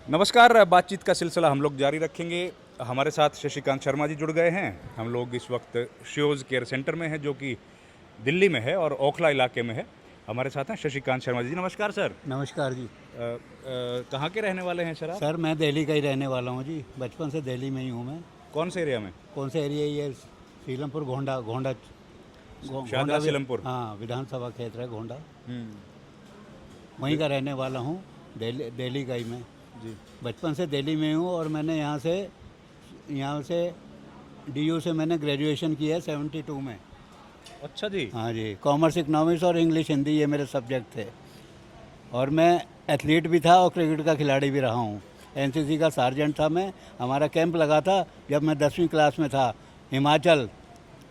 नमस्कार। बातचीत का सिलसिला हम लोग जारी रखेंगे। हमारे साथ शशिकांत शर्मा जी जुड़ गए हैं। हम लोग इस वक्त श्योज केयर सेंटर में हैं जो कि दिल्ली में है और ओखला इलाके में है। हमारे साथ हैं शशिकांत शर्मा जी। नमस्कार सर। नमस्कार जी। कहाँ के रहने वाले हैं सर आप? सर मैं दिल्ली का ही रहने वाला हूँ जी, बचपन से दिल्ली में ही हूँ मैं। कौन से एरिया में? कौन सा एरिया ये? सीलमपुर, घोंडा घोंडा शाहजहाँ सीलमपुर। हाँ, विधानसभा क्षेत्र है घोंडा, हम्म, वहीं का रहने वाला हूँ। दिल्ली का ही मैं जी। बचपन से दिल्ली में हूँ। और मैंने यहाँ से DU से मैंने ग्रेजुएशन किया है 72 में। अच्छा जी। हाँ जी, कॉमर्स, इकनॉमिक्स और इंग्लिश हिंदी ये मेरे सब्जेक्ट थे। और मैं एथलीट भी था और क्रिकेट का खिलाड़ी भी रहा हूँ। NCC का सार्जेंट था मैं। हमारा कैंप लगा था जब मैं 10वीं क्लास में था, हिमाचल,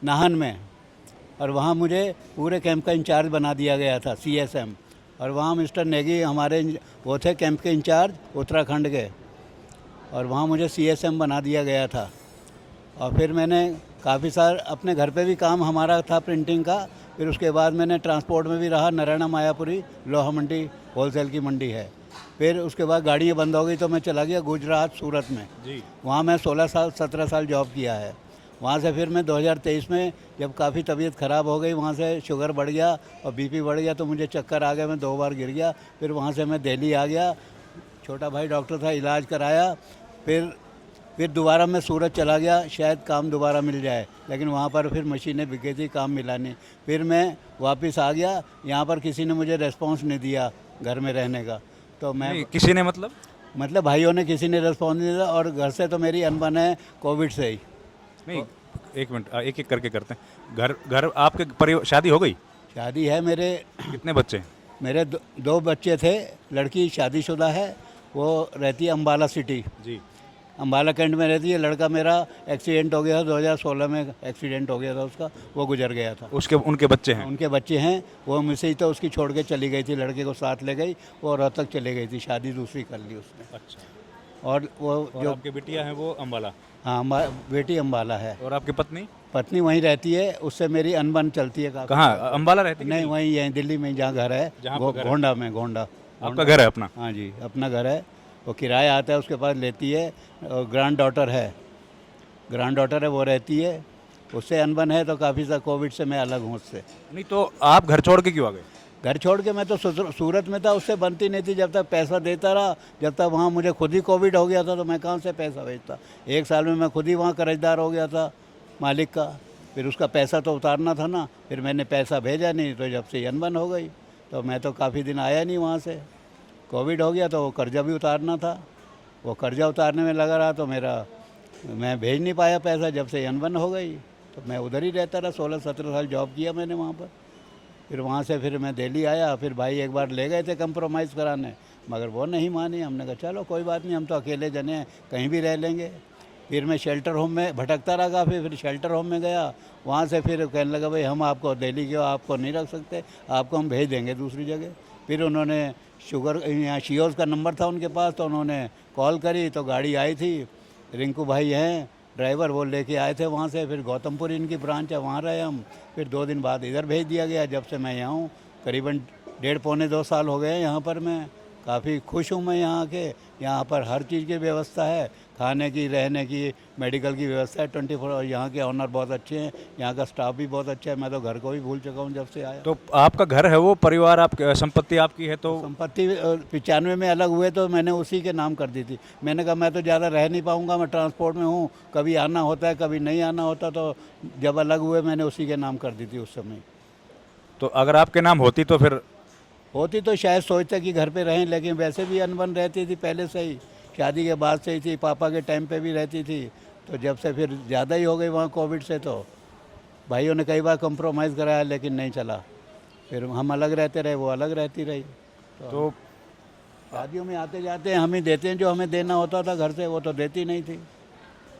नाहन में। और वहाँ मुझे पूरे कैंप का इंचार्ज बना दिया गया था, CSM। और वहाँ मिस्टर नेगी हमारे वो थे कैंप के इंचार्ज उत्तराखंड के। और वहाँ मुझे CSM बना दिया गया था। और फिर मैंने काफ़ी साल अपने घर पे भी काम हमारा था प्रिंटिंग का। फिर उसके बाद मैंने ट्रांसपोर्ट में भी रहा। नारायणा मायापुरी लोहा मंडी होलसेल की मंडी है। फिर उसके बाद गाड़ियाँ बंद हो गई तो मैं चला गया गुजरात, सूरत में। जी। वहाँ मैं 17 साल जॉब किया है। वहाँ से फिर मैं 2023 में जब काफ़ी तबीयत ख़राब हो गई, वहाँ से शुगर बढ़ गया और BP बढ़ गया तो मुझे चक्कर आ गया, मैं 2 बार गिर गया। फिर वहाँ से मैं दिल्ली आ गया, छोटा भाई डॉक्टर था, इलाज कराया। फिर दोबारा मैं सूरत चला गया, शायद काम दोबारा मिल जाए, लेकिन वहाँ पर फिर मशीनें बिक गई थी, काम मिला नहीं। फिर मैं वापस आ गया। यहाँ पर किसी ने मुझे रेस्पॉन्स नहीं दिया घर में रहने का, तो मैं नहीं, किसी ने मतलब भाइयों ने किसी ने रेस्पॉन्स नहीं दिया। और घर से तो मेरी अनबन है कोविड से ही। नहीं, एक मिनट, एक एक करके करते हैं। घर घर आपके परिवार शादी हो गई? शादी है मेरे। कितने बच्चे हैं? मेरे दो बच्चे थे। लड़की शादीशुदा है, वो रहती है अम्बाला सिटी, जी। अम्बाला कैंट में रहती है। लड़का मेरा एक्सीडेंट हो गया था, 2016 में एक्सीडेंट हो गया था उसका, वो गुजर गया था। उसके उनके बच्चे हैं? उनके बच्चे हैं। वो मुझसे ही तो उसकी छोड़ के चली गई थी, लड़के को साथ ले गई, वो रोहतक चली गई थी, शादी दूसरी कर ली उसने। अच्छा। और वो और जो आपकी बिटिया हैं वो अम्बाला? हाँ, बेटी अम्बाला है। और आपकी पत्नी? पत्नी वहीं रहती है, उससे मेरी अनबन चलती है काफ़ी। कहाँ, अम्बाला रहती है? नहीं, वहीं है दिल्ली में, जहाँ घर है, जहाँ पर घर है? घोंडा में, घोंडा। आपका घर है अपना? हाँ जी, अपना घर है। वो किराया आता है, उसके पास लेती है। और ग्रैंड डॉटर है, वो रहती है। उससे अनबन है तो काफ़ी सा कोविड से मैं अलग हूँ उससे। नहीं तो आप घर छोड़ के क्यों आ गए? घर छोड़ के मैं तो सूरत में था, उससे बनती नहीं थी। जब तक पैसा देता रहा, जब तक वहाँ मुझे खुद ही कोविड हो गया था तो मैं कहाँ से पैसा भेजता। 1 साल में मैं खुद ही वहाँ कर्जदार हो गया था मालिक का। फिर उसका पैसा तो उतारना था ना, फिर मैंने पैसा भेजा नहीं, तो जब से अनबन हो गई तो मैं तो काफ़ी दिन आया नहीं वहाँ से। कोविड हो गया तो वो कर्जा भी उतारना था, वो कर्जा उतारने में लगा रहा तो मैं भेज नहीं पाया पैसा। जब से अनबन हो गई तो मैं उधर ही रहता रहा। 16-17 साल जॉब किया मैंने वहाँ पर। फिर वहाँ से फिर मैं दिल्ली आया। फिर भाई एक बार ले गए थे कंप्रोमाइज़ कराने, मगर वो नहीं मानी। हमने कहा चलो कोई बात नहीं, हम तो अकेले जने हैं, कहीं भी रह लेंगे। फिर मैं शेल्टर होम में भटकता रहा काफ़ी। फिर शेल्टर होम में गया, वहाँ से फिर कहने लगा भाई हम आपको दिल्ली के आपको नहीं रख सकते, आपको हम भेज देंगे दूसरी जगह। फिर उन्होंने यहाँ शियोज़ का नंबर था उनके पास, तो उन्होंने कॉल करी तो गाड़ी आई थी। रिंकू भाई हैं ड्राइवर, वो लेके आए थे वहाँ से। फिर गौतमपुर इनकी ब्रांच है, वहाँ रहे हम। फिर 2 दिन बाद इधर भेज दिया गया। जब से मैं यहाँ हूँ, करीबन 1.5-2 साल हो गए हैं यहाँ पर। मैं काफ़ी खुश हूँ मैं यहाँ के। यहाँ पर हर चीज़ की व्यवस्था है, खाने की, रहने की, मेडिकल की व्यवस्था है 24। और यहाँ के ऑनर बहुत अच्छे हैं, यहाँ का स्टाफ भी बहुत अच्छा है। मैं तो घर को भी भूल चुका हूँ जब से आया। तो आपका घर है वो, परिवार आप, संपत्ति आपकी है तो? संपत्ति 95 में अलग हुए तो मैंने उसी के नाम कर दी थी। मैंने कहा मैं तो ज़्यादा रह नहीं पाऊँगा, मैं ट्रांसपोर्ट में हूँ, कभी आना होता है कभी नहीं आना होता। तो जब अलग हुए मैंने उसी के नाम कर दी थी उस समय। तो अगर आपके नाम होती तो फिर? होती तो शायद सोचते कि घर पे रहें, लेकिन वैसे भी अनबन रहती थी पहले से ही, शादी के बाद से ही थी। पापा के टाइम पे भी रहती थी। तो जब से फिर ज़्यादा ही हो गई वहाँ कोविड से, तो भाइयों ने कई बार कंप्रोमाइज़ कराया लेकिन नहीं चला। फिर हम अलग रहते रहे, वो अलग रहती रही। तो शादियों में आते जाते हम ही देते हैं, जो हमें देना होता था घर से वो तो देती नहीं थी।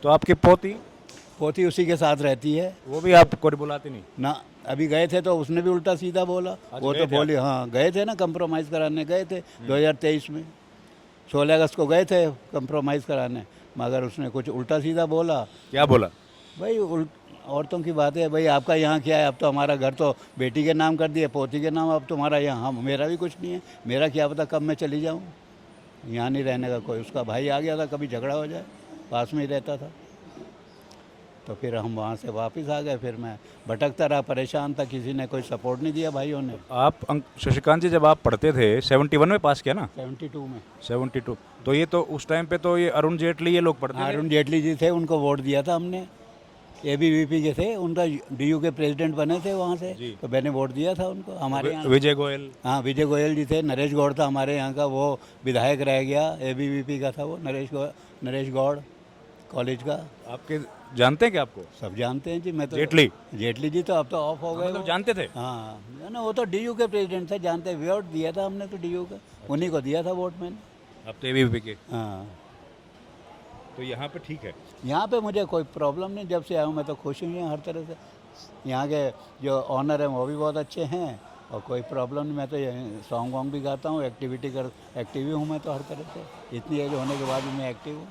तो आपकी पोती? पोती उसी के साथ रहती है वो भी आपको बुलाती नहीं? ना। अभी गए थे तो उसने भी उल्टा सीधा बोला। वो गए तो थे बोली हाँ, गए थे ना कंप्रोमाइज़ कराने, गए थे 2023 में। 16 अगस्त को गए थे कंप्रोमाइज़ कराने, मगर उसने कुछ उल्टा सीधा बोला। क्या बोला? भाई औरतों की बात है भाई, आपका यहाँ क्या है, अब तो हमारा घर तो बेटी के नाम कर दिया, पोती के नाम, अब तुम्हारा यहाँ, हम मेरा भी कुछ नहीं है, मेरा क्या पता कब मैं चली जाऊँ। यहाँ नहीं रहने का कोई। उसका भाई आ गया था, कभी झगड़ा हो जाए, पास में ही रहता था। तो फिर हम वहाँ से वापस आ गए। फिर मैं भटकता रहा, परेशान था, किसी ने कोई सपोर्ट नहीं दिया भाइयों ने। आप शशिकांत जी जब आप पढ़ते थे 71 में पास किया ना? 72 में 72। तो ये तो उस टाइम पे तो ये अरुण जेटली ये लोग पढ़ते थे। अरुण जेटली जी थे, उनको वोट दिया था हमने। एबीवीपी के थे, उनका डीयू के प्रेसिडेंट बने थे वहाँ से, जी। तो मैंने वोट दिया था उनको। हमारे यहाँ विजय गोयल। हाँ, विजय गोयल जी थे। नरेश गौड़ था हमारे यहाँ का, वो विधायक रह गया, एबीवीपी का था वो। नरेश गौड़ कॉलेज का। आपके जानते हैं क्या आपको? सब जानते हैं जी। मैं तो जेटली जी तो अब तो ऑफ हो गए। मतलब जानते थे? हाँ ना, वो तो डीयू के प्रेसिडेंट थे, जानते। वोट दिया था हमने तो डीयू का, उन्हीं को दिया था वोट मैंने। अब तो एबीवीपी के। हाँ, तो यहाँ पे ठीक है। यहाँ पे मुझे कोई प्रॉब्लम नहीं। जब से आया हूँ मैं तो खुश हूँ यहाँ हर तरह से। यहाँ के जो ऑनर हैं वो भी बहुत अच्छे हैं, और कोई प्रॉब्लम नहीं। मैं तो सॉन्ग वॉन्ग भी गाता हूँ, एक्टिव हूँ मैं तो हर तरह से। इतनी एज होने के बाद भी मैं एक्टिव हूँ।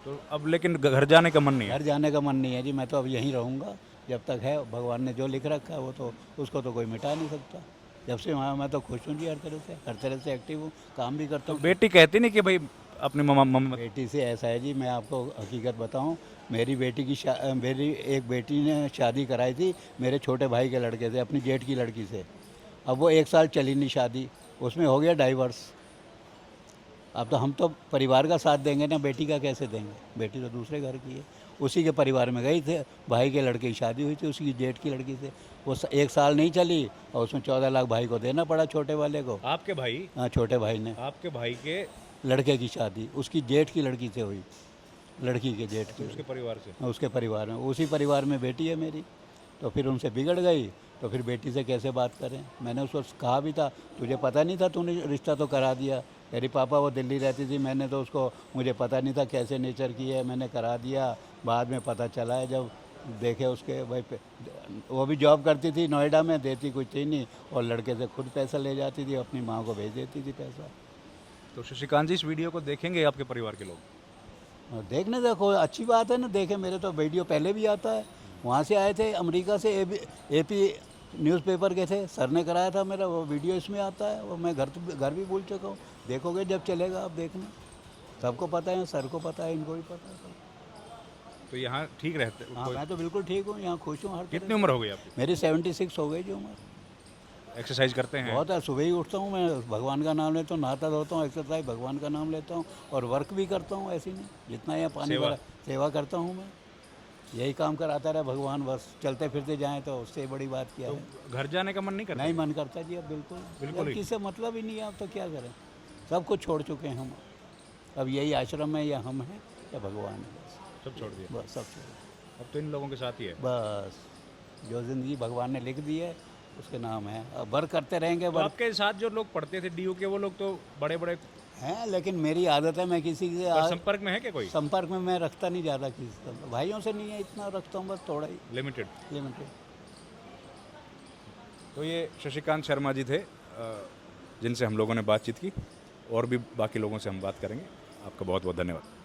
तो अब लेकिन घर जाने का मन नहीं है? घर जाने का मन नहीं है जी। मैं तो अब यहीं रहूँगा जब तक है। भगवान ने जो लिख रखा है वो तो उसको तो कोई मिटा नहीं सकता। जब से वहाँ मैं तो खुश हूँ जी, हर तरह से एक्टिव हूँ, काम भी करता तो हूँ। बेटी कहती नहीं कि भाई अपनी मम्मा बेटी से ऐसा है जी, मैं आपको हकीकत बताऊं, मेरी मेरी एक बेटी ने शादी कराई थी मेरे छोटे भाई के लड़के से, अपनी जेठ की लड़की से। अब वो 1 साल चली नहीं शादी, उसमें हो गया डाइवर्स। अब तो हम तो परिवार का साथ देंगे ना, बेटी का कैसे देंगे? बेटी तो दूसरे घर की है। उसी के परिवार में गई थे, भाई के लड़के की शादी हुई थी उसकी जेठ की लड़की से। वो 1 साल नहीं चली और उसमें 14 लाख भाई को देना पड़ा, छोटे वाले को। आपके भाई? हाँ, छोटे भाई ने। आपके भाई के लड़के की शादी उसकी जेठ की लड़की से हुई, लड़की के जेठ की। उसके परिवार से? उसके परिवार में, उसी परिवार में बेटी है मेरी। तो फिर उनसे बिगड़ गई, तो फिर बेटी से कैसे बात करें? मैंने उसको कहा भी था, तुझे पता नहीं था, तूने रिश्ता तो करा दिया। तेरी पापा वो दिल्ली रहती थी, मैंने तो उसको, मुझे पता नहीं था कैसे नेचर की है, मैंने करा दिया। बाद में पता चला है जब देखे उसके भाई वो भी जॉब करती थी नोएडा में, देती कुछ थी नहीं, और लड़के से खुद पैसा ले जाती थी, अपनी माँ को भेज देती थी पैसा। तो शशिकांत जी इस वीडियो को देखेंगे आपके परिवार के लोग? और देखने देखो, अच्छी बात है ना, देखे। मेरे तो वीडियो पहले भी आता है। वहाँ से आए थे अमेरिका से, एपी न्यूज़पेपर के थे, सर ने कराया था मेरा, वो वीडियो इसमें आता है। वो मैं घर भी भूल चुका हूँ। देखोगे जब चलेगा, आप देखना। सबको पता है, सर को पता है, इनको भी पता है सब। तो यहाँ ठीक रहते? हाँ, मैं तो बिल्कुल ठीक हूँ, यहाँ खुश हूँ हर तरह कितनी से। उम्र हो गई आपकी? मेरी 76 हो गई जी उम्र। एक्सरसाइज करते हैं? बहुत है, सुबह ही उठता हूँ मैं, भगवान का नाम लेता हूँ, नहाता धोता हूँ, एक्सरसाइज भगवान का नाम लेता हूँ, और वर्क भी करता हूँ। ऐसी नहीं, जितना यहाँ पानी भरा, सेवा करता हूँ मैं। यही काम कराता रहा भगवान, बस चलते फिरते जाएं तो उससे बड़ी बात क्या है? घर जाने का मन नहीं करता? नहीं मन करता जी अब, बिल्कुल ही। किससे मतलब ही नहीं है अब, तो क्या करें? सब कुछ छोड़ चुके हैं हम। अब यही आश्रम है, या हम हैं या भगवान है, बस सब छोड़ दिया? बस सब छोड़। अब तो इन लोगों के साथ ही है? बस जो ज़िंदगी भगवान ने लिख दी है उसके नाम है, अब वर्क करते रहेंगे। तो आपके साथ जो लोग पढ़ते थे डीयू के, वो लोग तो बड़े बड़े हैं, लेकिन मेरी आदत है, मैं किसी से संपर्क में है क्या कोई? संपर्क में मैं रखता नहीं ज़्यादा किसी से, भाइयों से नहीं है इतना रखता हूँ, बस थोड़ा ही लिमिटेड। तो ये शशिकांत शर्मा जी थे जिनसे हम लोगों ने बातचीत की, और भी बाकी लोगों से हम बात करेंगे। आपका बहुत बहुत धन्यवाद।